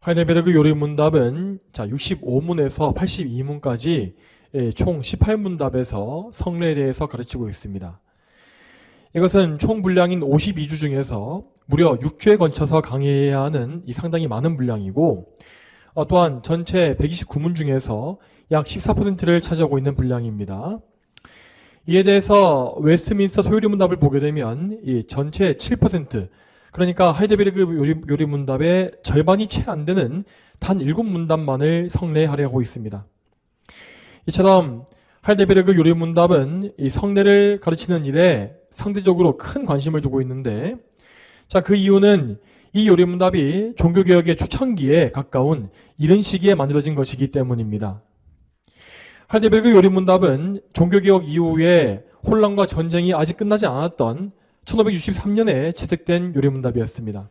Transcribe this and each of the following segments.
하이델베르그 요리문답은 65문에서 82문까지 총 18문답에서 성례에 대해서 가르치고 있습니다. 이것은 총 분량인 52주 중에서 무려 6주에 걸쳐서 강의해야 하는 상당히 많은 분량이고, 또한 전체 129문 중에서 약 14%를 차지하고 있는 분량입니다. 이에 대해서 웨스트민스터 소요리문답을 보게 되면 이 전체 7%, 그러니까 하이델베르그 요리문답의 절반이 채 안 되는 단 7문답만을 성례하려고 있습니다. 이처럼 하이델베르그 요리문답은 이 성례를 가르치는 일에 상대적으로 큰 관심을 두고 있는데, 그 이유는 이 요리문답이 종교개혁의 초창기에 가까운 이른 시기에 만들어진 것이기 때문입니다. 하이델베르그 요리문답은 종교개혁 이후에 혼란과 전쟁이 아직 끝나지 않았던 1563년에 채택된 요리문답이었습니다.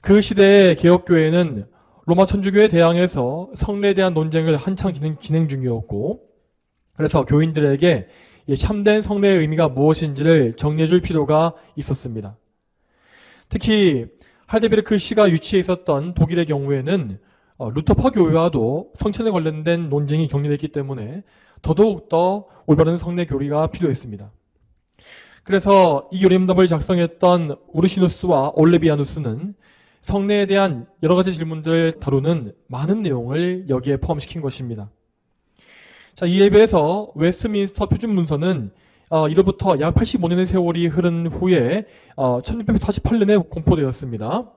그 시대의 개혁교회는 로마 천주교에 대항해서 성례에 대한 논쟁을 한창 진행 중이었고, 그래서 교인들에게 참된 성례의 의미가 무엇인지를 정리해 줄 필요가 있었습니다. 특히 하이델베르크 시가 위치해 있었던 독일의 경우에는 루터파 교회와도 성찬에 관련된 논쟁이 격리됐기 때문에 더더욱더 올바른 성례 교리가 필요했습니다. 그래서 이 요리문답을 작성했던 우르시누스와 올레비아누스는 성례에 대한 여러 가지 질문들을 다루는 많은 내용을 여기에 포함시킨 것입니다. 이에 비해서 웨스트민스터 표준문서는 이로부터 약 85년의 세월이 흐른 후에 1648년에 공포되었습니다.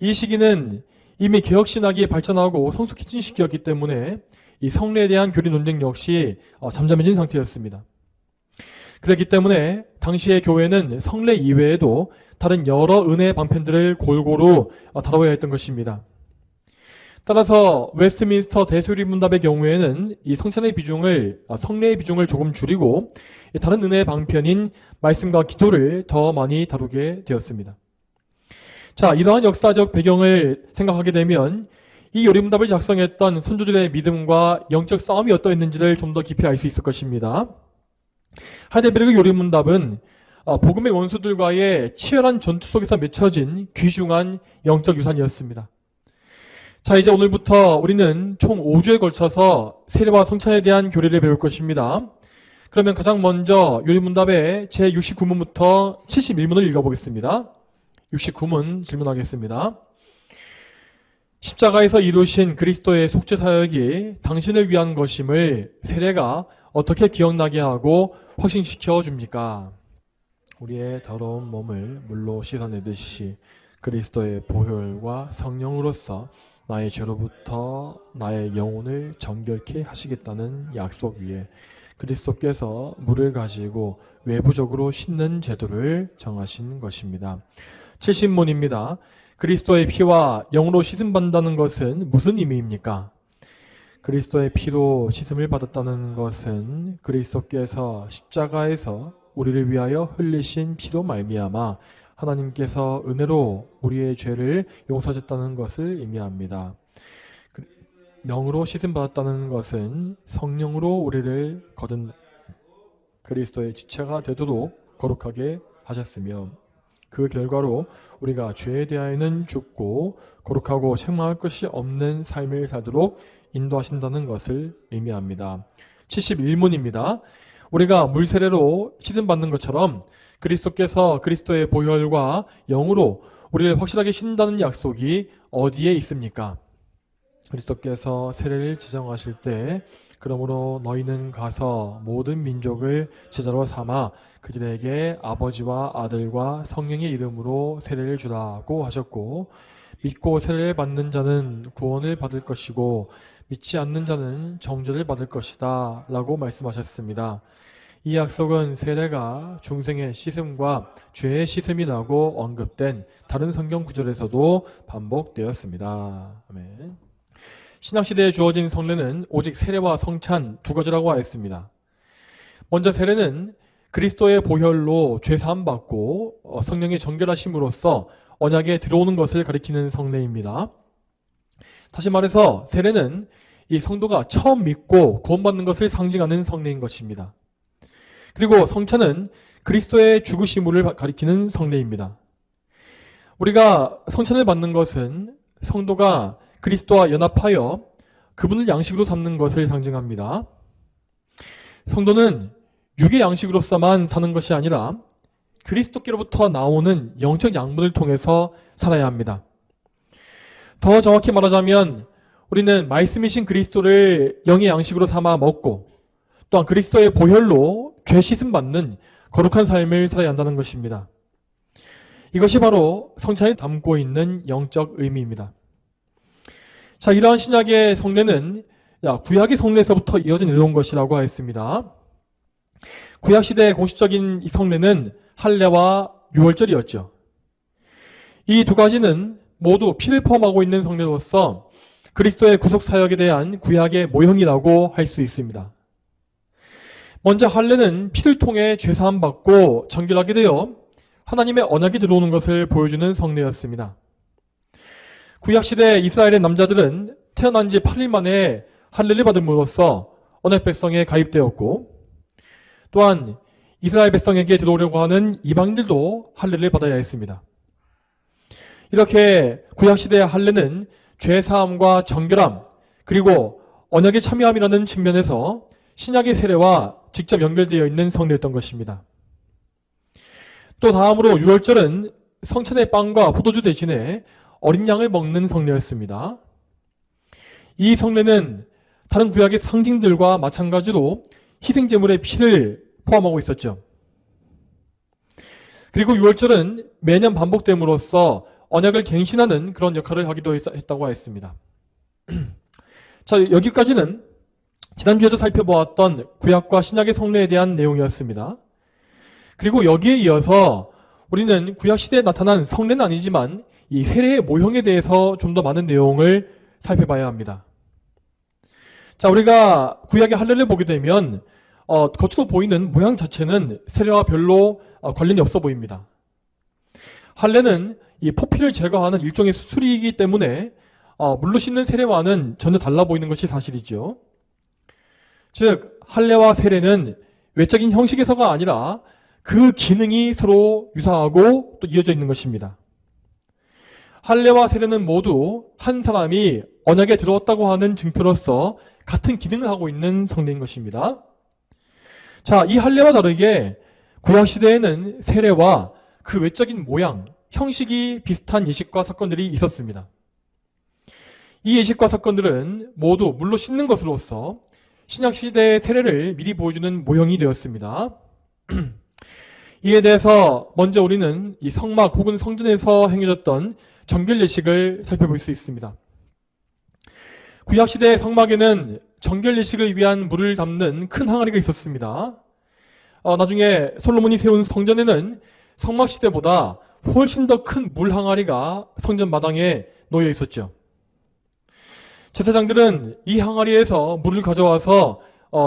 이 시기는 이미 개혁신학이 발전하고 성숙해진 시기였기 때문에 이 성례에 대한 교리 논쟁 역시 잠잠해진 상태였습니다. 그렇기 때문에 당시의 교회는 성례 이외에도 다른 여러 은혜 방편들을 골고루 다뤄야 했던 것입니다. 따라서 웨스트민스터 대소요리문답의 경우에는 이 성찬의 비중을, 성례의 비중을 조금 줄이고 다른 은혜 방편인 말씀과 기도를 더 많이 다루게 되었습니다. 이러한 역사적 배경을 생각하게 되면 이 요리문답을 작성했던 선조들의 믿음과 영적 싸움이 어떠했는지를 좀 더 깊이 알 수 있을 것입니다. 하이델베르그 요리문답은 복음의 원수들과의 치열한 전투 속에서 맺혀진 귀중한 영적 유산이었습니다. 이제 오늘부터 우리는 총 5주에 걸쳐서 세례와 성찬에 대한 교리를 배울 것입니다. 그러면 가장 먼저 요리문답의 제69문부터 71문을 읽어보겠습니다. 69문 질문하겠습니다. 십자가에서 이루신 그리스도의 속죄 사역이 당신을 위한 것임을 세례가 어떻게 기억나게 하고 확신시켜 줍니까? 우리의 더러운 몸을 물로 씻어내듯이 그리스도의 보혈과 성령으로서 나의 죄로부터 나의 영혼을 정결케 하시겠다는 약속 위에 그리스도께서 물을 가지고 외부적으로 씻는 제도를 정하신 것입니다. 70문입니다. 그리스도의 피와 영으로 씻음 받는다는 것은 무슨 의미입니까? 그리스도의 피로 씻음을 받았다는 것은 그리스도께서 십자가에서 우리를 위하여 흘리신 피로 말미암아 하나님께서 은혜로 우리의 죄를 용서하셨다는 것을 의미합니다. 영으로 씻음 받았다는 것은 성령으로 우리를 거듭 그리스도의 지체가 되도록 거룩하게 하셨으며, 그 결과로 우리가 죄에 대하여는 죽고 거룩하고 책망할 것이 없는 삶을 살도록 인도하신다는 것을 의미합니다. 71문입니다. 우리가 물세례로 씻음받는 것처럼 그리스도께서 그리스도의 보혈과 영으로 우리를 확실하게 씻는다는 약속이 어디에 있습니까? 그리스도께서 세례를 지정하실 때 그러므로 너희는 가서 모든 민족을 제자로 삼아 그들에게 아버지와 아들과 성령의 이름으로 세례를 주라고 하셨고, 믿고 세례를 받는 자는 구원을 받을 것이고 믿지 않는 자는 정죄를 받을 것이다 라고 말씀하셨습니다. 이 약속은 세례가 중생의 씻음과 죄의 씻음이라고 언급된 다른 성경 구절에서도 반복되었습니다. 아멘. 신약시대에 주어진 성례는 오직 세례와 성찬 두 가지라고 하였습니다. 먼저 세례는 그리스도의 보혈로 죄사함 받고 성령의 정결하심으로써 언약에 들어오는 것을 가리키는 성례입니다. 다시 말해서 세례는 이 성도가 처음 믿고 구원받는 것을 상징하는 성례인 것입니다. 그리고 성찬은 그리스도의 죽으심을 가리키는 성례입니다. 우리가 성찬을 받는 것은 성도가 그리스도와 연합하여 그분을 양식으로 삼는 것을 상징합니다. 성도는 육의 양식으로서만 사는 것이 아니라 그리스도께로부터 나오는 영적 양분을 통해서 살아야 합니다. 더 정확히 말하자면 우리는 말씀이신 그리스도를 영의 양식으로 삼아 먹고 또한 그리스도의 보혈로 죄 씻음 받는 거룩한 삶을 살아야 한다는 것입니다. 이것이 바로 성찬이 담고 있는 영적 의미입니다. 자, 이러한 신약의 성례는 구약의 성례에서부터 이어져 내려온 것이라고 하였습니다. 구약시대의 공식적인 이 성례는 할례와 유월절이었죠. 이 두 가지는 모두 피를 포함하고 있는 성례로서 그리스도의 구속사역에 대한 구약의 모형이라고 할 수 있습니다. 먼저 할례는 피를 통해 죄사함 받고 정결하게 되어 하나님의 언약이 들어오는 것을 보여주는 성례였습니다. 구약시대 이스라엘의 남자들은 태어난 지 8일 만에 할례를 받음으로써 언약 백성에 가입되었고 또한 이스라엘 백성에게 들어오려고 하는 이방인들도 할례를 받아야 했습니다. 이렇게 구약시대의 할례는 죄사함과 정결함 그리고 언약에 참여함이라는 측면에서 신약의 세례와 직접 연결되어 있는 성례였던 것입니다. 또 다음으로 유월절은 성찬의 빵과 포도주 대신에 어린 양을 먹는 성례였습니다. 이 성례는 다른 구약의 상징들과 마찬가지로 희생제물의 피를 포함하고 있었죠. 그리고 유월절은 매년 반복됨으로써 언약을 갱신하는 그런 역할을 하기도 했다고 했습니다. 자, 여기까지는 지난주에도 살펴보았던 구약과 신약의 성례에 대한 내용이었습니다. 그리고 여기에 이어서 우리는 구약시대에 나타난 성례는 아니지만 이 세례의 모형에 대해서 좀 더 많은 내용을 살펴봐야 합니다. 자, 우리가 구약의 할례를 보게 되면 겉으로 보이는 모양 자체는 세례와 별로 관련이 없어 보입니다. 할례는 이 포피를 제거하는 일종의 수술이기 때문에 물로 씻는 세례와는 전혀 달라 보이는 것이 사실이죠. 즉 할례와 세례는 외적인 형식에서가 아니라 그 기능이 서로 유사하고 또 이어져 있는 것입니다. 할례와 세례는 모두 한 사람이 언약에 들어왔다고 하는 증표로서 같은 기능을 하고 있는 성례인 것입니다. 자, 이 할례와 다르게 구약시대에는 세례와 그 외적인 모양, 형식이 비슷한 예식과 사건들이 있었습니다. 이 예식과 사건들은 모두 물로 씻는 것으로서 신약시대의 세례를 미리 보여주는 모형이 되었습니다. 이에 대해서 먼저 우리는 이 성막 혹은 성전에서 행해졌던 정결 예식을 살펴볼 수 있습니다. 구약시대의 성막에는 정결 예식을 위한 물을 담는 큰 항아리가 있었습니다. 나중에 솔로몬이 세운 성전에는 성막시대보다 훨씬 더 큰 물 항아리가 성전 마당에 놓여 있었죠. 제사장들은 이 항아리에서 물을 가져와서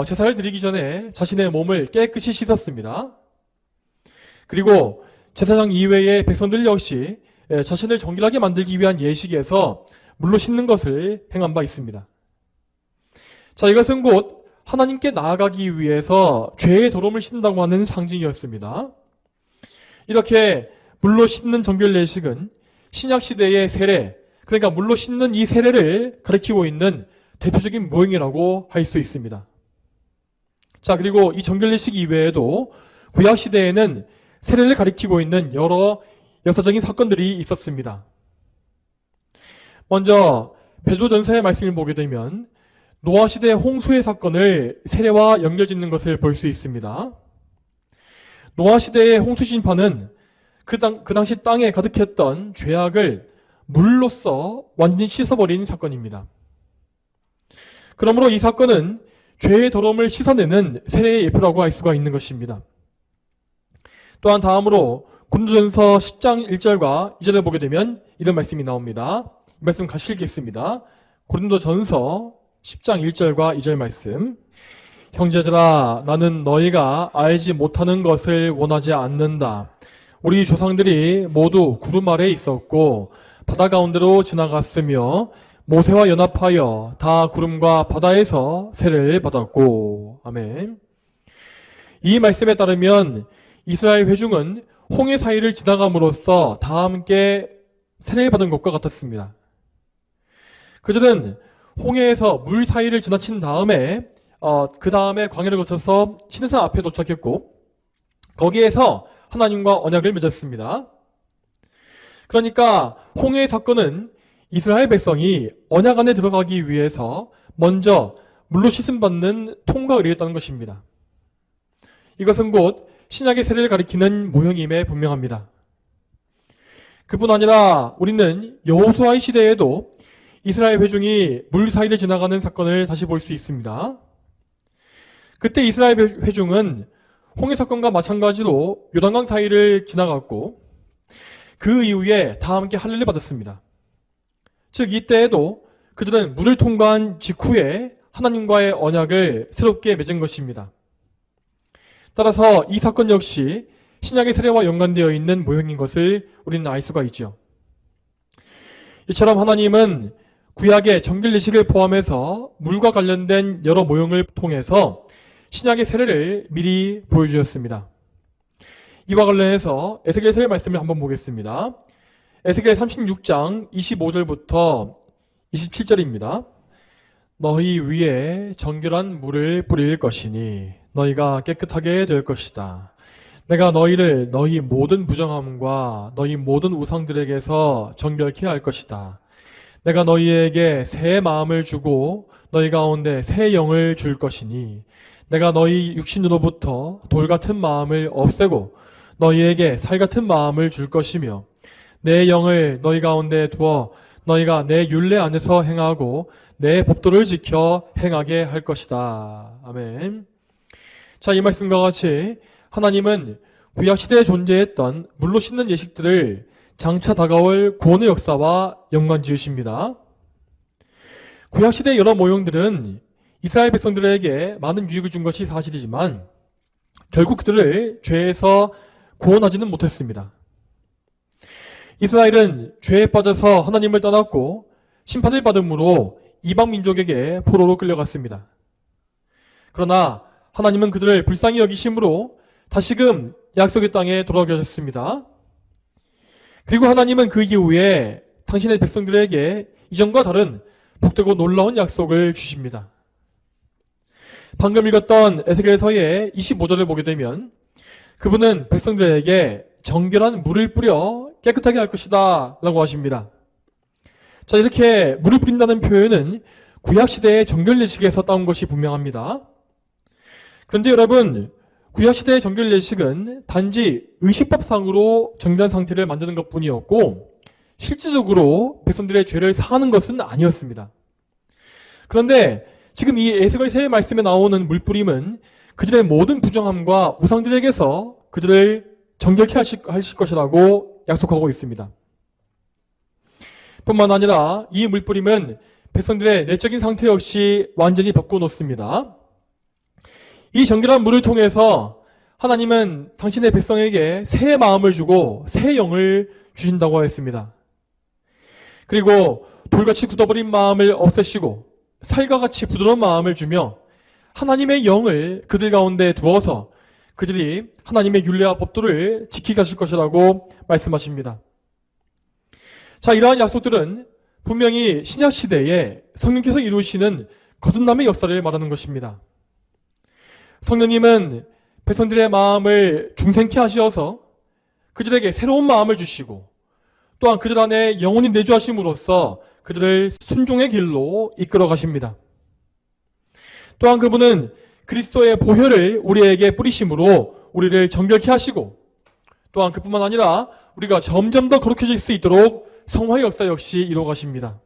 제사를 드리기 전에 자신의 몸을 깨끗이 씻었습니다. 그리고 제사장 이외의 백성들 역시 자신을 정결하게 만들기 위한 예식에서 물로 씻는 것을 행한 바 있습니다. 자, 이것은 곧 하나님께 나아가기 위해서 죄의 더러움을 씻는다고 하는 상징이었습니다. 이렇게 물로 씻는 정결 예식은 신약시대의 세례, 그러니까 물로 씻는 이 세례를 가리키고 있는 대표적인 모형이라고 할 수 있습니다. 자, 그리고 이 정결 예식 이외에도 구약시대에는 세례를 가리키고 있는 여러 역사적인 사건들이 있었습니다. 먼저 베드로전서의 말씀을 보게 되면 노아 시대의 홍수의 사건을 세례와 연결짓는 것을 볼 수 있습니다. 노아 시대의 홍수 심판은 그 당시 땅에 가득했던 죄악을 물로써 완전히 씻어버린 사건입니다. 그러므로 이 사건은 죄의 더러움을 씻어내는 세례의 예표라고 할 수가 있는 것입니다. 또한 다음으로 고린도전서 10장 1절과 2절을 보게 되면 이런 말씀이 나옵니다. 이 말씀 같이 읽겠습니다. 고린도전서 10장 1절과 2절 말씀. 형제들아, 나는 너희가 알지 못하는 것을 원하지 않는다. 우리 조상들이 모두 구름 아래에 있었고 바다 가운데로 지나갔으며 모세와 연합하여 다 구름과 바다에서 세례를 받았고. 아멘. 이 말씀에 따르면 이스라엘 회중은 홍해 사이를 지나감으로써 다 함께 세례를 받은 것과 같았습니다. 그들은 홍해에서 물 사이를 지나친 다음에 그 다음에 광야를 거쳐서 시내산 앞에 도착했고 거기에서 하나님과 언약을 맺었습니다. 그러니까 홍해의 사건은 이스라엘 백성이 언약 안에 들어가기 위해서 먼저 물로 씻음받는 통과를 이루었다는 것입니다. 이것은 곧 신약의 세례를 가리키는 모형임에 분명합니다. 그뿐 아니라 우리는 여호수아의 시대에도 이스라엘 회중이 물 사이를 지나가는 사건을 다시 볼 수 있습니다. 그때 이스라엘 회중은 홍해 사건과 마찬가지로 요단강 사이를 지나갔고 그 이후에 다 함께 할례를 받았습니다. 즉 이때에도 그들은 물을 통과한 직후에 하나님과의 언약을 새롭게 맺은 것입니다. 따라서 이 사건 역시 신약의 세례와 연관되어 있는 모형인 것을 우리는 알 수가 있죠. 이처럼 하나님은 구약의 정결 예식을 포함해서 물과 관련된 여러 모형을 통해서 신약의 세례를 미리 보여주셨습니다. 이와 관련해서 에스겔서의 말씀을 한번 보겠습니다. 에스겔 36장 25절부터 27절입니다. 너희 위에 정결한 물을 뿌릴 것이니 너희가 깨끗하게 될 것이다. 내가 너희를 너희 모든 부정함과 너희 모든 우상들에게서 정결케 할 것이다. 내가 너희에게 새 마음을 주고 너희 가운데 새 영을 줄 것이니 내가 너희 육신으로부터 돌 같은 마음을 없애고 너희에게 살 같은 마음을 줄 것이며 내 영을 너희 가운데 두어 너희가 내 율례 안에서 행하고 내 법도를 지켜 행하게 할 것이다. 아멘. 자, 이 말씀과 같이 하나님은 구약시대에 존재했던 물로 씻는 예식들을 장차 다가올 구원의 역사와 연관 지으십니다. 구약시대의 여러 모형들은 이스라엘 백성들에게 많은 유익을 준 것이 사실이지만 결국 그들을 죄에서 구원하지는 못했습니다. 이스라엘은 죄에 빠져서 하나님을 떠났고 심판을 받음으로 이방 민족에게 포로로 끌려갔습니다. 그러나 하나님은 그들을 불쌍히 여기심으로 다시금 약속의 땅에 돌아오게 하셨습니다. 그리고 하나님은 그 이후에 당신의 백성들에게 이전과 다른 복되고 놀라운 약속을 주십니다. 방금 읽었던 에스겔서의 25절을 보게 되면 그분은 백성들에게 정결한 물을 뿌려 깨끗하게 할 것이다 라고 하십니다. 자, 이렇게 물을 뿌린다는 표현은 구약시대의 정결 예식에서 따온 것이 분명합니다. 그런데 여러분, 구약시대의 정결 예식은 단지 의식법상으로 정결한 상태를 만드는 것뿐이었고 실질적으로 백성들의 죄를 사하는 것은 아니었습니다. 그런데 지금 이 에스겔서의 말씀에 나오는 물뿌림은 그들의 모든 부정함과 우상들에게서 그들을 정결케 하실 것이라고 약속하고 있습니다. 뿐만 아니라 이 물뿌림은 백성들의 내적인 상태 역시 완전히 바꿔놓습니다. 이 정결한 물을 통해서 하나님은 당신의 백성에게 새 마음을 주고 새 영을 주신다고 했습니다. 그리고 돌같이 굳어버린 마음을 없애시고 살과 같이 부드러운 마음을 주며 하나님의 영을 그들 가운데 두어서 그들이 하나님의 율례와 법도를 지키게 하실 것이라고 말씀하십니다. 자, 이러한 약속들은 분명히 신약시대에 성령께서 이루시는 거듭남의 역사를 말하는 것입니다. 성령님은 백성들의 마음을 중생케 하시어서 그들에게 새로운 마음을 주시고 또한 그들 안에 영원히 내주하심으로써 그들을 순종의 길로 이끌어 가십니다. 또한 그분은 그리스도의 보혈을 우리에게 뿌리심으로 우리를 정결케 하시고 또한 그뿐만 아니라 우리가 점점 더 거룩해질 수 있도록 성화의 역사 역시 이루어 가십니다.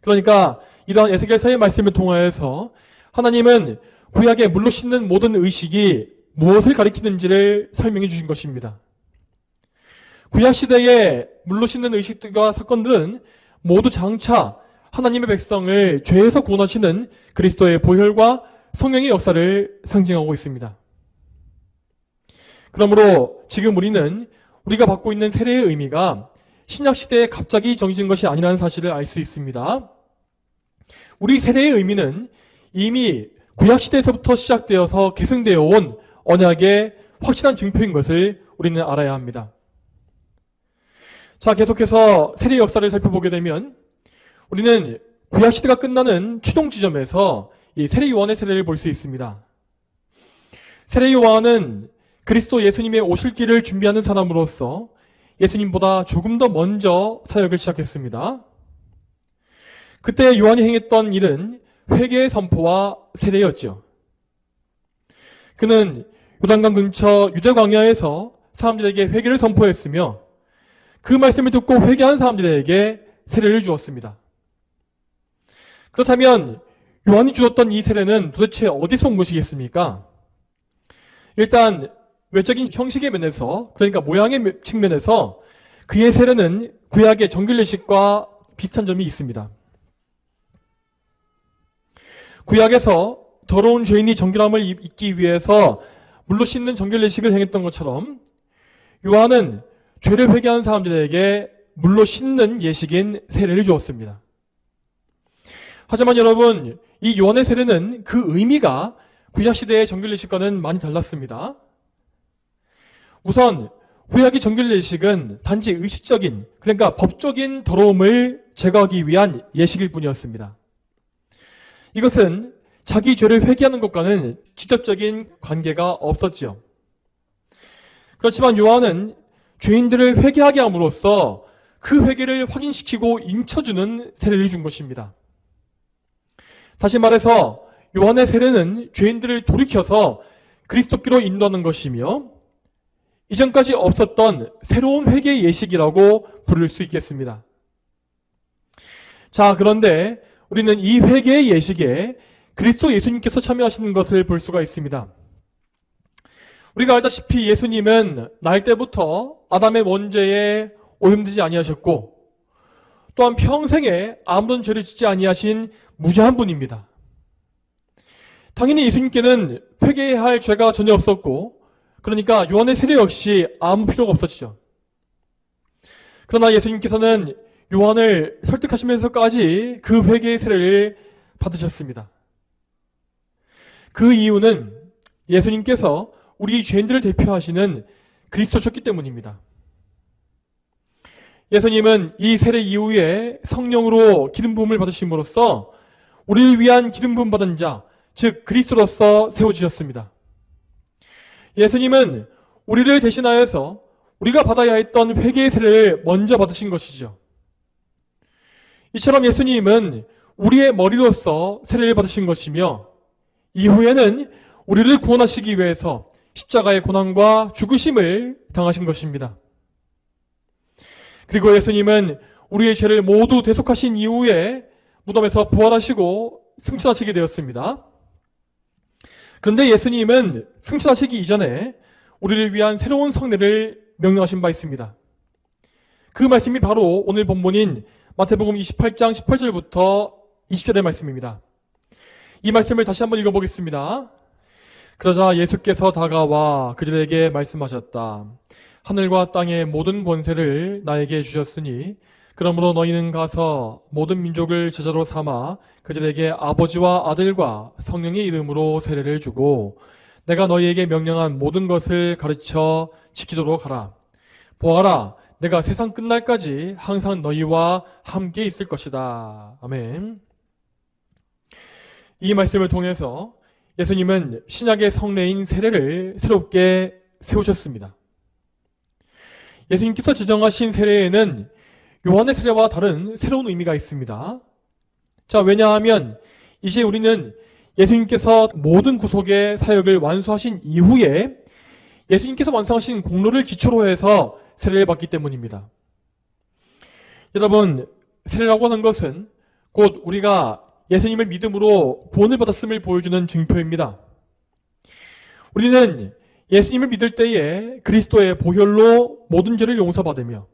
그러니까 이러한 에스겔서의 말씀을 통하여서 하나님은 구약의 물로 씻는 모든 의식이 무엇을 가리키는지를 설명해 주신 것입니다. 구약시대의 물로 씻는 의식들과 사건들은 모두 장차 하나님의 백성을 죄에서 구원하시는 그리스도의 보혈과 성령의 역사를 상징하고 있습니다. 그러므로 지금 우리는 우리가 받고 있는 세례의 의미가 신약시대에 갑자기 정해진 것이 아니라는 사실을 알 수 있습니다. 우리 세례의 의미는 이미 구약시대에서부터 시작되어서 계승되어 온 언약의 확실한 증표인 것을 우리는 알아야 합니다. 자, 계속해서 세례의 역사를 살펴보게 되면 우리는 구약시대가 끝나는 최종 지점에서 이 세례 요한의 세례를 볼 수 있습니다. 세례 요한은 그리스도 예수님의 오실 길을 준비하는 사람으로서 예수님보다 조금 더 먼저 사역을 시작했습니다. 그때 요한이 행했던 일은 회개의 선포와 세례였죠. 그는 요단강 근처 유대 광야에서 사람들에게 회개를 선포했으며 그 말씀을 듣고 회개한 사람들에게 세례를 주었습니다. 그렇다면 요한이 주었던 이 세례는 도대체 어디서 온 것이겠습니까? 일단 외적인 형식의 면에서, 그러니까 모양의 측면에서 그의 세례는 구약의 정결례식과 비슷한 점이 있습니다. 구약에서 더러운 죄인이 정결함을 입기 위해서 물로 씻는 정결례식을 행했던 것처럼 요한은 죄를 회개한 사람들에게 물로 씻는 예식인 세례를 주었습니다. 하지만 여러분, 이 요한의 세례는 그 의미가 구약시대의 정결례식과는 많이 달랐습니다. 우선 구약의 정결례식은 단지 의식적인, 그러니까 법적인 더러움을 제거하기 위한 예식일 뿐이었습니다. 이것은 자기 죄를 회개하는 것과는 직접적인 관계가 없었지요. 그렇지만 요한은 죄인들을 회개하게 함으로써 그 회개를 확인시키고 인쳐주는 세례를 준 것입니다. 다시 말해서 요한의 세례는 죄인들을 돌이켜서 그리스도께로 인도하는 것이며 이전까지 없었던 새로운 회개의 예식이라고 부를 수 있겠습니다. 자, 그런데 우리는 이 회개의 예식에 그리스도 예수님께서 참여하시는 것을 볼 수가 있습니다. 우리가 알다시피 예수님은 날 때부터 아담의 원죄에 오염되지 아니하셨고 또한 평생에 아무런 죄를 짓지 아니하신 무죄한 분입니다. 당연히 예수님께는 회개해야 할 죄가 전혀 없었고 그러니까 요한의 세례 역시 아무 필요가 없었죠. 그러나 예수님께서는 요한을 설득하시면서까지 그 회개의 세례를 받으셨습니다. 그 이유는 예수님께서 우리 죄인들을 대표하시는 그리스도셨기 때문입니다. 예수님은 이 세례 이후에 성령으로 기름 부음을 받으심으로써 우리를 위한 기름 부음 받은 자, 즉 그리스도로서 세워지셨습니다. 예수님은 우리를 대신하여서 우리가 받아야 했던 회개의 세례를 먼저 받으신 것이죠. 이처럼 예수님은 우리의 머리로서 세례를 받으신 것이며 이후에는 우리를 구원하시기 위해서 십자가의 고난과 죽으심을 당하신 것입니다. 그리고 예수님은 우리의 죄를 모두 대속하신 이후에 무덤에서 부활하시고 승천하시게 되었습니다. 그런데 예수님은 승천하시기 이전에 우리를 위한 새로운 성례를 명령하신 바 있습니다. 그 말씀이 바로 오늘 본문인 마태복음 28장 18절부터 20절의 말씀입니다. 이 말씀을 다시 한번 읽어보겠습니다. 그러자 예수께서 다가와 그들에게 말씀하셨다. 하늘과 땅의 모든 권세를 나에게 주셨으니 그러므로 너희는 가서 모든 민족을 제자로 삼아 그들에게 아버지와 아들과 성령의 이름으로 세례를 주고 내가 너희에게 명령한 모든 것을 가르쳐 지키도록 하라. 보아라, 내가 세상 끝날까지 항상 너희와 함께 있을 것이다. 아멘. 이 말씀을 통해서 예수님은 신약의 성례인 세례를 새롭게 세우셨습니다. 예수님께서 제정하신 세례에는 요한의 세례와 다른 새로운 의미가 있습니다. 자, 왜냐하면 이제 우리는 예수님께서 모든 구속의 사역을 완수하신 이후에 예수님께서 완성하신 공로를 기초로 해서 세례를 받기 때문입니다. 여러분, 세례라고 하는 것은 곧 우리가 예수님을 믿음으로 구원을 받았음을 보여주는 증표입니다. 우리는 예수님을 믿을 때에 그리스도의 보혈로 모든 죄를 용서받으며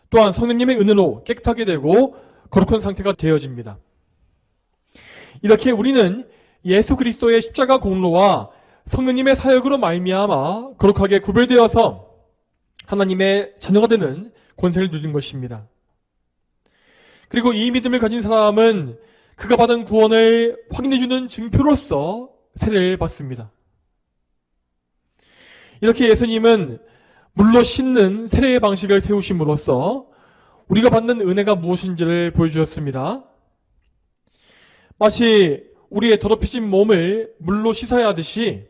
또한 성령님의 은혜로 깨끗하게 되고 거룩한 상태가 되어집니다. 이렇게 우리는 예수 그리스도의 십자가 공로와 성령님의 사역으로 말미암아 거룩하게 구별되어서 하나님의 자녀가 되는 권세를 누린 것입니다. 그리고 이 믿음을 가진 사람은 그가 받은 구원을 확인해주는 증표로서 세례를 받습니다. 이렇게 예수님은 물로 씻는 세례의 방식을 세우심으로써 우리가 받는 은혜가 무엇인지를 보여주셨습니다. 마치 우리의 더럽혀진 몸을 물로 씻어야 하듯이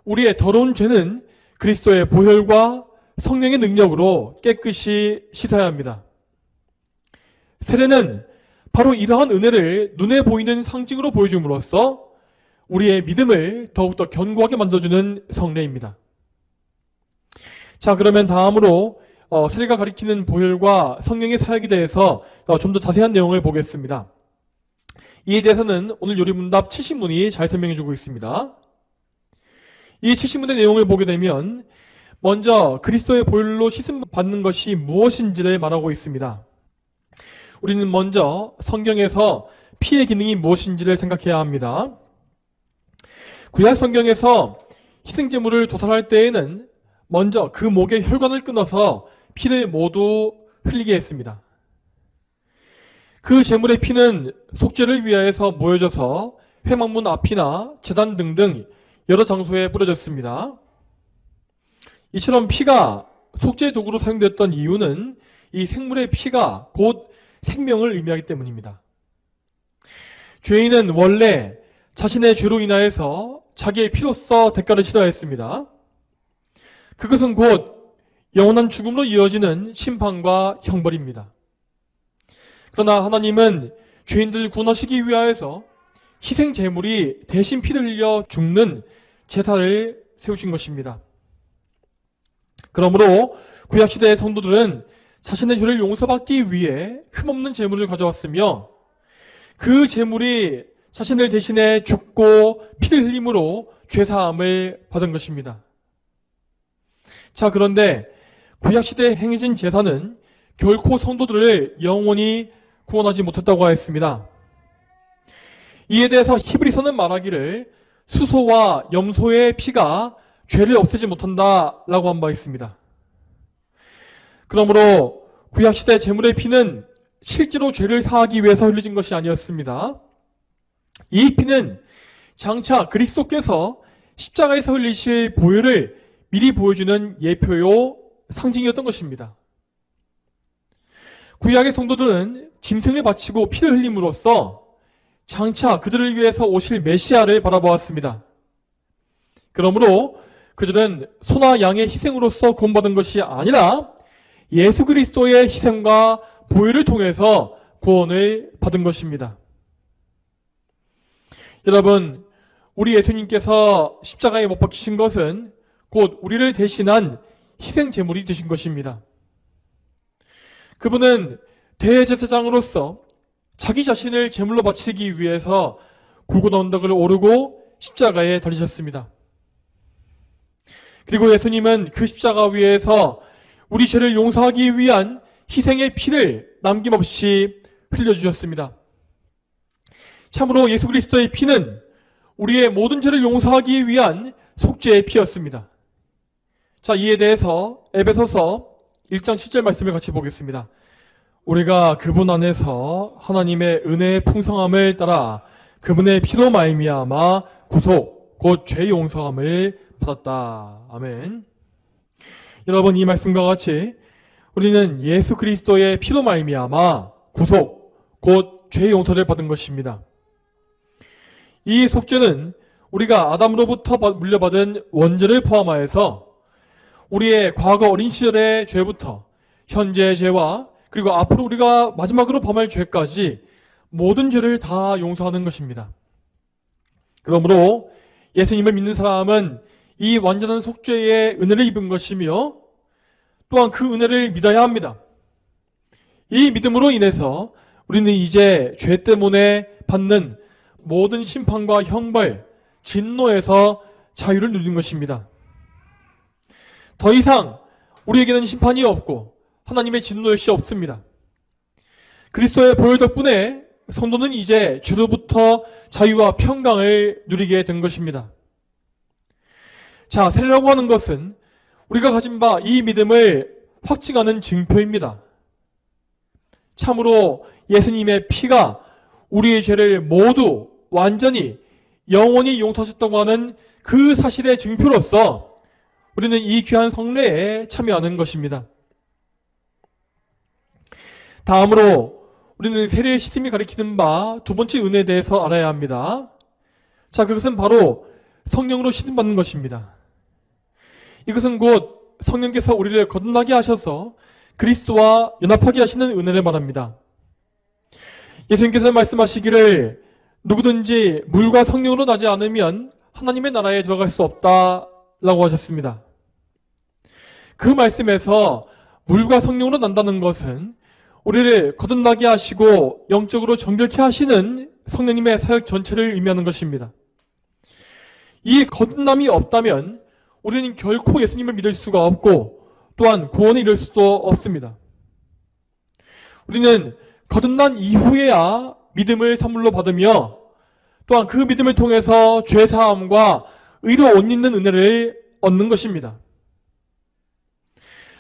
우리의 더러운 죄는 그리스도의 보혈과 성령의 능력으로 깨끗이 씻어야 합니다. 세례는 바로 이러한 은혜를 눈에 보이는 상징으로 보여줌으로써 우리의 믿음을 더욱더 견고하게 만들어주는 성례입니다. 자, 그러면 다음으로 세례가 가리키는 보혈과 성령의 사역에 대해서 좀 더 자세한 내용을 보겠습니다. 이에 대해서는 오늘 요리문답 70문이 잘 설명해 주고 있습니다. 이 70문의 내용을 보게 되면 먼저 그리스도의 보혈로 씻음 받는 것이 무엇인지를 말하고 있습니다. 우리는 먼저 성경에서 피의 기능이 무엇인지를 생각해야 합니다. 구약 성경에서 희생제물을 도살할 때에는 먼저 그 목의 혈관을 끊어서 피를 모두 흘리게 했습니다. 그 제물의 피는 속죄를 위하여서 모여져서 회막문 앞이나 제단 등등 여러 장소에 뿌려졌습니다. 이처럼 피가 속죄 도구로 사용됐던 이유는 이 생물의 피가 곧 생명을 의미하기 때문입니다. 죄인은 원래 자신의 죄로 인하여서 자기의 피로써 대가를 치러야 했습니다. 그것은 곧 영원한 죽음으로 이어지는 심판과 형벌입니다. 그러나 하나님은 죄인들을 구원하시기 위하여서 희생 제물이 대신 피를 흘려 죽는 제사를 세우신 것입니다. 그러므로 구약시대의 성도들은 자신의 죄를 용서받기 위해 흠없는 제물을 가져왔으며 그 제물이 자신을 대신해 죽고 피를 흘림으로 죄사함을 받은 것입니다. 자, 그런데 구약시대에 행해진 제사는 결코 성도들을 영원히 구원하지 못했다고 하였습니다. 이에 대해서 히브리서는 말하기를 수소와 염소의 피가 죄를 없애지 못한다라고 한 바 있습니다. 그러므로 구약시대 제물의 피는 실제로 죄를 사하기 위해서 흘려진 것이 아니었습니다. 이 피는 장차 그리스도께서 십자가에서 흘리실 보혈을 미리 보여주는 예표요 상징이었던 것입니다. 구약의 성도들은 짐승을 바치고 피를 흘림으로써 장차 그들을 위해서 오실 메시아를 바라보았습니다. 그러므로 그들은 소나 양의 희생으로서 구원받은 것이 아니라 예수 그리스도의 희생과 보혈을 통해서 구원을 받은 것입니다. 여러분, 우리 예수님께서 십자가에 못 박히신 것은 곧 우리를 대신한 희생 제물이 되신 것입니다. 그분은 대제사장으로서 자기 자신을 제물로 바치기 위해서 골고다 언덕을 오르고 십자가에 달리셨습니다. 그리고 예수님은 그 십자가 위에서 우리 죄를 용서하기 위한 희생의 피를 남김없이 흘려주셨습니다. 참으로 예수 그리스도의 피는 우리의 모든 죄를 용서하기 위한 속죄의 피였습니다. 자, 이에 대해서 에베소서 1장 7절 말씀을 같이 보겠습니다. 우리가 그분 안에서 하나님의 은혜의 풍성함을 따라 그분의 피로 말미암아 구속 곧 죄 용서함을 받았다. 아멘. 여러분, 이 말씀과 같이 우리는 예수 그리스도의 피로 말미암아 구속 곧 죄 용서를 받은 것입니다. 이 속죄는 우리가 아담으로부터 물려받은 원죄를 포함하여서 우리의 과거 어린 시절의 죄부터 현재의 죄와 그리고 앞으로 우리가 마지막으로 범할 죄까지 모든 죄를 다 용서하는 것입니다. 그러므로 예수님을 믿는 사람은 이 완전한 속죄의 은혜를 입은 것이며 또한 그 은혜를 믿어야 합니다. 이 믿음으로 인해서 우리는 이제 죄 때문에 받는 모든 심판과 형벌, 진노에서 자유를 누리는 것입니다. 더 이상 우리에게는 심판이 없고 하나님의 진노 역시 없습니다. 그리스도의 보혈 덕분에 성도는 이제 죄로부터 자유와 평강을 누리게 된 것입니다. 자, 세례라고 하는 것은 우리가 가진 바 이 믿음을 확증하는 증표입니다. 참으로 예수님의 피가 우리의 죄를 모두 완전히 영원히 용서하셨다고 하는 그 사실의 증표로서 우리는 이 귀한 성례에 참여하는 것입니다. 다음으로 우리는 세례의 시스템이 가리키는 바 두 번째 은혜에 대해서 알아야 합니다. 자, 그것은 바로 성령으로 시즌받는 것입니다. 이것은 곧 성령께서 우리를 거듭나게 하셔서 그리스도와 연합하게 하시는 은혜를 말합니다. 예수님께서 말씀하시기를 누구든지 물과 성령으로 나지 않으면 하나님의 나라에 들어갈 수 없다라고 하셨습니다. 그 말씀에서 물과 성령으로 난다는 것은 우리를 거듭나게 하시고 영적으로 정결케 하시는 성령님의 사역 전체를 의미하는 것입니다. 이 거듭남이 없다면 우리는 결코 예수님을 믿을 수가 없고 또한 구원에 이를 수도 없습니다. 우리는 거듭난 이후에야 믿음을 선물로 받으며 또한 그 믿음을 통해서 죄사함과 의로 옷 입는 은혜를 얻는 것입니다.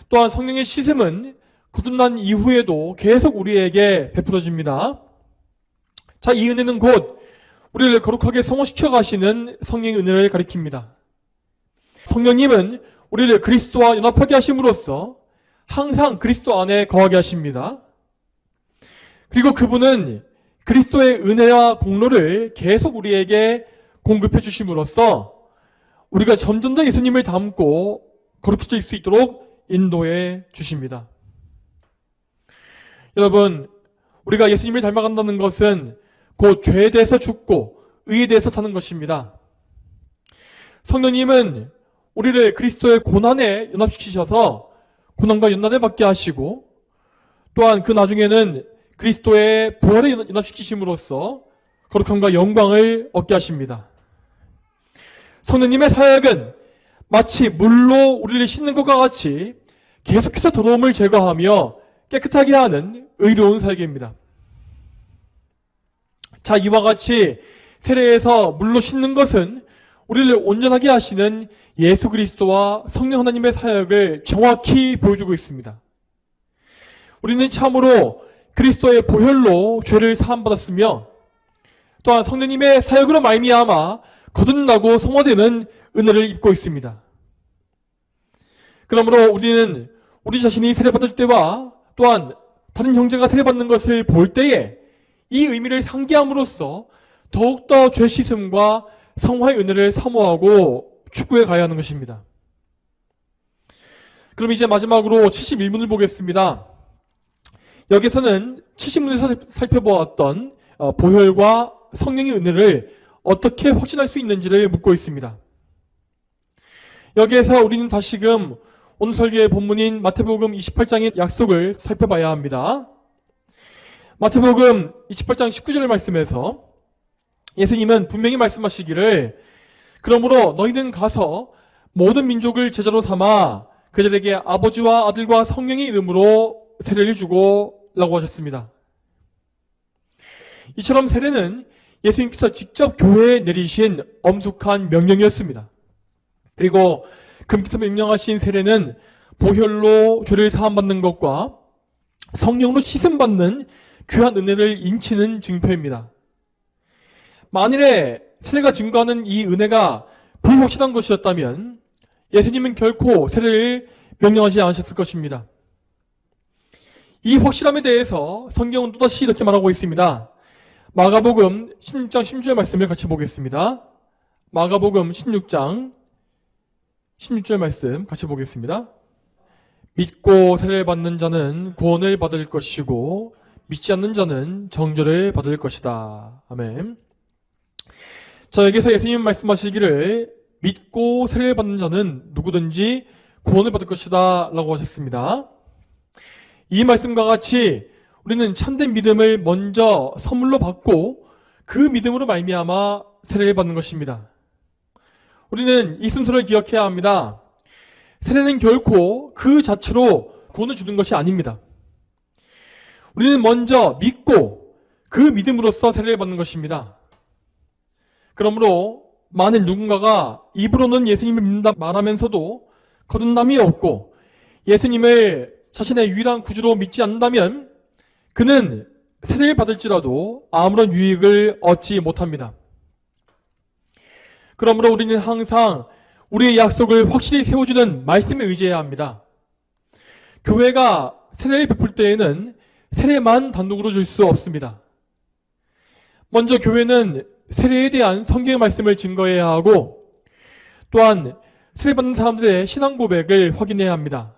또한 성령의 시샘은 거듭난 이후에도 계속 우리에게 베풀어집니다. 자, 이 은혜는 곧 우리를 거룩하게 성화시켜 가시는 성령의 은혜를 가리킵니다. 성령님은 우리를 그리스도와 연합하게 하심으로써 항상 그리스도 안에 거하게 하십니다. 그리고 그분은 그리스도의 은혜와 공로를 계속 우리에게 공급해 주심으로써 우리가 점점 더 예수님을 닮고 거룩해질 수 있도록 인도해 주십니다. 여러분, 우리가 예수님을 닮아간다는 것은 곧 죄에 대해서 죽고 의에 대해서 사는 것입니다. 성령님은 우리를 그리스도의 고난에 연합시키셔서 고난과 연단을 받게 하시고 또한 그 나중에는 그리스도의 부활에 연합시키심으로써 거룩함과 영광을 얻게 하십니다. 성령님의 사역은 마치 물로 우리를 씻는 것과 같이 계속해서 더러움을 제거하며 깨끗하게 하는 의로운 사역입니다. 자, 이와 같이 세례에서 물로 씻는 것은 우리를 온전하게 하시는 예수 그리스도와 성령 하나님의 사역을 정확히 보여주고 있습니다. 우리는 참으로 그리스도의 보혈로 죄를 사함받았으며 또한 성령님의 사역으로 말미암아 거듭나고 성화되는 은혜를 입고 있습니다. 그러므로 우리는 우리 자신이 세례받을 때와 또한 다른 형제가 세례받는 것을 볼 때에 이 의미를 상기함으로써 더욱더 죄 씻음과 성화의 은혜를 사모하고 추구해 가야 하는 것입니다. 그럼 이제 마지막으로 71문을 보겠습니다. 여기서는 70문에서 살펴보았던 보혈과 성령의 은혜를 어떻게 확신할 수 있는지를 묻고 있습니다. 여기에서 우리는 다시금 오늘 설교의 본문인 마태복음 28장의 약속을 살펴봐야 합니다. 마태복음 28장 19절 말씀에서 예수님은 분명히 말씀하시기를 그러므로 너희는 가서 모든 민족을 제자로 삼아 그들에게 아버지와 아들과 성령의 이름으로 세례를 주고 라고 하셨습니다. 이처럼 세례는 예수님께서 직접 교회에 내리신 엄숙한 명령이었습니다. 그리고 그분께서 명령하신 세례는 보혈로 죄를 사함받는 것과 성령으로 씻음받는 귀한 은혜를 인치는 증표입니다. 만일에 세례가 증거하는 이 은혜가 불확실한 것이었다면 예수님은 결코 세례를 명령하지 않으셨을 것입니다. 이 확실함에 대해서 성경은 또다시 이렇게 말하고 있습니다. 마가복음 16장 16절 말씀을 같이 보겠습니다. 마가복음 16장 16절 말씀 같이 보겠습니다. 믿고 세례를 받는 자는 구원을 받을 것이고 믿지 않는 자는 정죄를 받을 것이다. 아멘. 자, 여기서 예수님 말씀하시기를 믿고 세례를 받는 자는 누구든지 구원을 받을 것이다 라고 하셨습니다. 이 말씀과 같이 우리는 참된 믿음을 먼저 선물로 받고 그 믿음으로 말미암아 세례를 받는 것입니다. 우리는 이 순서를 기억해야 합니다. 세례는 결코 그 자체로 구원을 주는 것이 아닙니다. 우리는 먼저 믿고 그 믿음으로써 세례를 받는 것입니다. 그러므로 만일 누군가가 입으로는 예수님을 믿는다 말하면서도 거듭남이 없고 예수님을 자신의 유일한 구주로 믿지 않는다면 그는 세례를 받을지라도 아무런 유익을 얻지 못합니다. 그러므로 우리는 항상 우리의 약속을 확실히 세워주는 말씀에 의지해야 합니다. 교회가 세례를 베풀 때에는 세례만 단독으로 줄 수 없습니다. 먼저 교회는 세례에 대한 성경의 말씀을 증거해야 하고 또한 세례받는 사람들의 신앙 고백을 확인해야 합니다.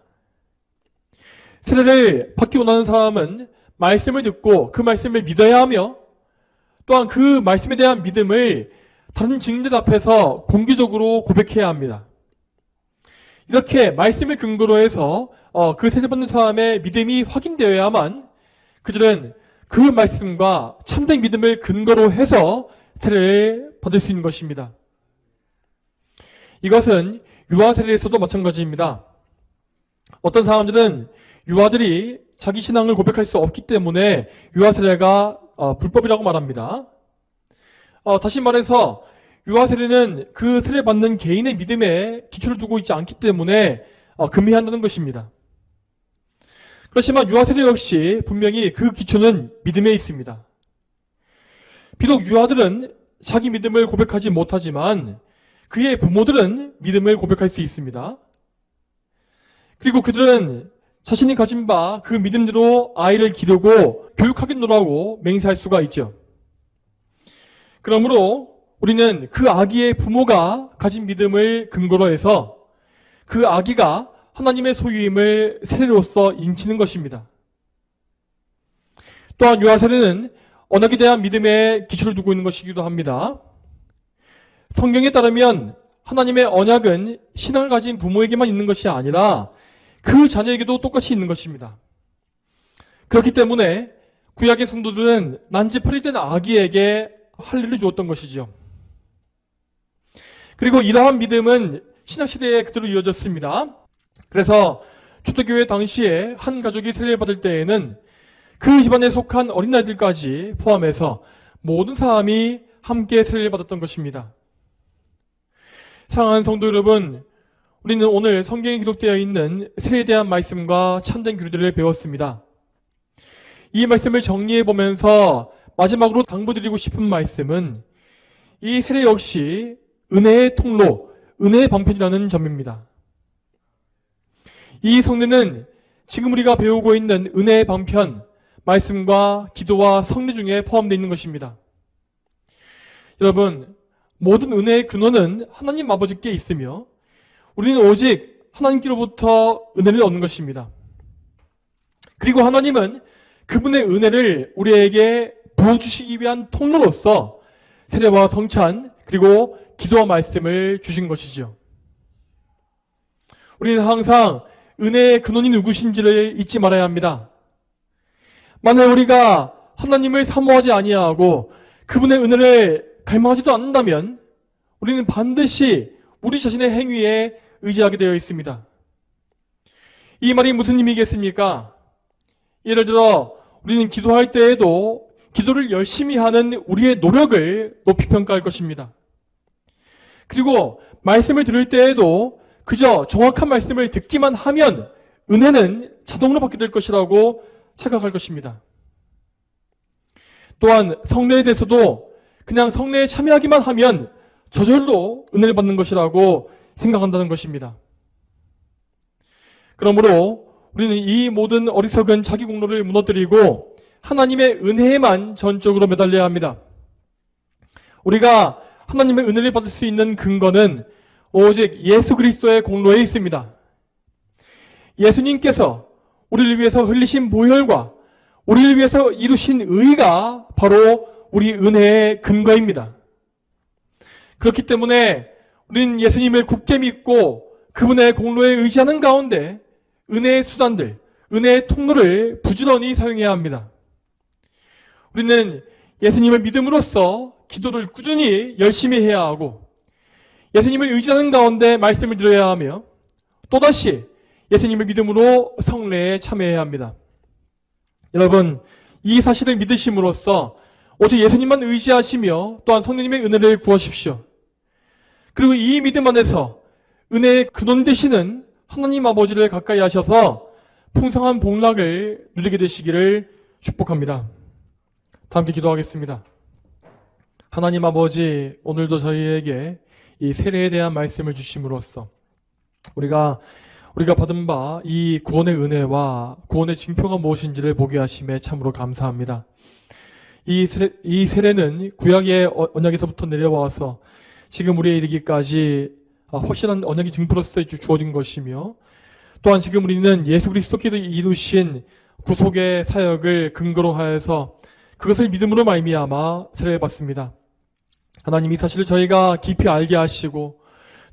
세례를 받기 원하는 사람은 말씀을 듣고 그 말씀을 믿어야 하며 또한 그 말씀에 대한 믿음을 다른 증인들 앞에서 공개적으로 고백해야 합니다. 이렇게 말씀을 근거로 해서 그 세례받는 사람의 믿음이 확인되어야만 그들은 그 말씀과 참된 믿음을 근거로 해서 세례를 받을 수 있는 것입니다. 이것은 유아 세례에서도 마찬가지입니다. 어떤 사람들은 유아들이 자기 신앙을 고백할 수 없기 때문에 유아 세례가 불법이라고 말합니다. 다시 말해서 유아 세례는 그 세례 받는 개인의 믿음에 기초를 두고 있지 않기 때문에 금해한다는 것입니다. 그렇지만 유아 세례 역시 분명히 그 기초는 믿음에 있습니다. 비록 유아들은 자기 믿음을 고백하지 못하지만 그의 부모들은 믿음을 고백할 수 있습니다. 그리고 그들은 자신이 가진 바 그 믿음대로 아이를 기르고 교육하겠노라고 맹세할 수가 있죠. 그러므로 우리는 그 아기의 부모가 가진 믿음을 근거로 해서 그 아기가 하나님의 소유임을 세례로서 인치는 것입니다. 또한 유아 세례는 언약에 대한 믿음에 기초를 두고 있는 것이기도 합니다. 성경에 따르면 하나님의 언약은 신앙을 가진 부모에게만 있는 것이 아니라 그 자녀에게도 똑같이 있는 것입니다. 그렇기 때문에 구약의 성도들은 난지 8일 된 아기에게 할례를 주었던 것이죠. 그리고 이러한 믿음은 신약시대에 그대로 이어졌습니다. 그래서 초대교회 당시에 한 가족이 세례를 받을 때에는 그 집안에 속한 어린아이들까지 포함해서 모든 사람이 함께 세례를 받았던 것입니다. 사랑하는 성도 여러분, 우리는 오늘 성경에 기록되어 있는 세례에 대한 말씀과 참된 교리들을 배웠습니다. 이 말씀을 정리해 보면서 마지막으로 당부드리고 싶은 말씀은 이 세례 역시 은혜의 통로, 은혜의 방편이라는 점입니다. 이 성례는 지금 우리가 배우고 있는 은혜의 방편, 말씀과 기도와 성례 중에 포함되어 있는 것입니다. 여러분, 모든 은혜의 근원은 하나님 아버지께 있으며 우리는 오직 하나님께로부터 은혜를 얻는 것입니다. 그리고 하나님은 그분의 은혜를 우리에게 부어주시기 위한 통로로서 세례와 성찬 그리고 기도와 말씀을 주신 것이죠. 우리는 항상 은혜의 근원이 누구신지를 잊지 말아야 합니다. 만약 우리가 하나님을 사모하지 아니하고 그분의 은혜를 갈망하지도 않는다면 우리는 반드시 우리 자신의 행위에 의지하게 되어 있습니다. 이 말이 무슨 의미겠습니까? 예를 들어 우리는 기도할 때에도 기도를 열심히 하는 우리의 노력을 높이 평가할 것입니다. 그리고 말씀을 들을 때에도 그저 정확한 말씀을 듣기만 하면 은혜는 자동으로 받게 될 것이라고 생각할 것입니다. 또한 성례에 대해서도 그냥 성례에 참여하기만 하면 저절로 은혜를 받는 것이라고 생각한다는 것입니다. 그러므로 우리는 이 모든 어리석은 자기 공로를 무너뜨리고 하나님의 은혜에만 전적으로 매달려야 합니다. 우리가 하나님의 은혜를 받을 수 있는 근거는 오직 예수 그리스도의 공로에 있습니다. 예수님께서 우리를 위해서 흘리신 보혈과 우리를 위해서 이루신 의가 바로 우리 은혜의 근거입니다. 그렇기 때문에 우리는 예수님을 굳게 믿고 그분의 공로에 의지하는 가운데 은혜의 수단들, 은혜의 통로를 부지런히 사용해야 합니다. 우리는 예수님을 믿음으로써 기도를 꾸준히 열심히 해야 하고 예수님을 의지하는 가운데 말씀을 들어야 하며 또다시 예수님을 믿음으로 성례에 참여해야 합니다. 여러분, 이 사실을 믿으심으로써 오직 예수님만 의지하시며 또한 성령님의 은혜를 구하십시오. 그리고 이 믿음 안에서 은혜의 근원 되시는 하나님 아버지를 가까이 하셔서 풍성한 복락을 누리게 되시기를 축복합니다. 다 함께 기도하겠습니다. 하나님 아버지, 오늘도 저희에게 이 세례에 대한 말씀을 주심으로써 우리가 우리가 받은 바 이 구원의 은혜와 구원의 징표가 무엇인지를 보게 하심에 참으로 감사합니다. 이 세례는 구약의 언약에서부터 내려와서 지금 우리에 이르기까지 확실한 언약의 징표로서 주어진 것이며, 또한 지금 우리는 예수 그리스도께서 이루신 구속의 사역을 근거로 하여서 그것을 믿음으로 말미암아 세례를 받습니다. 하나님, 이 사실을 저희가 깊이 알게 하시고,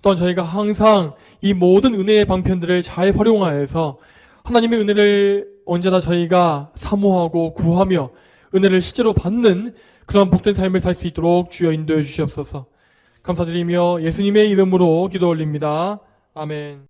또한 저희가 항상 이 모든 은혜의 방편들을 잘 활용하여서 하나님의 은혜를 언제나 저희가 사모하고 구하며 은혜를 실제로 받는 그런 복된 삶을 살 수 있도록 주여 인도해 주시옵소서. 감사드리며 예수님의 이름으로 기도 올립니다. 아멘.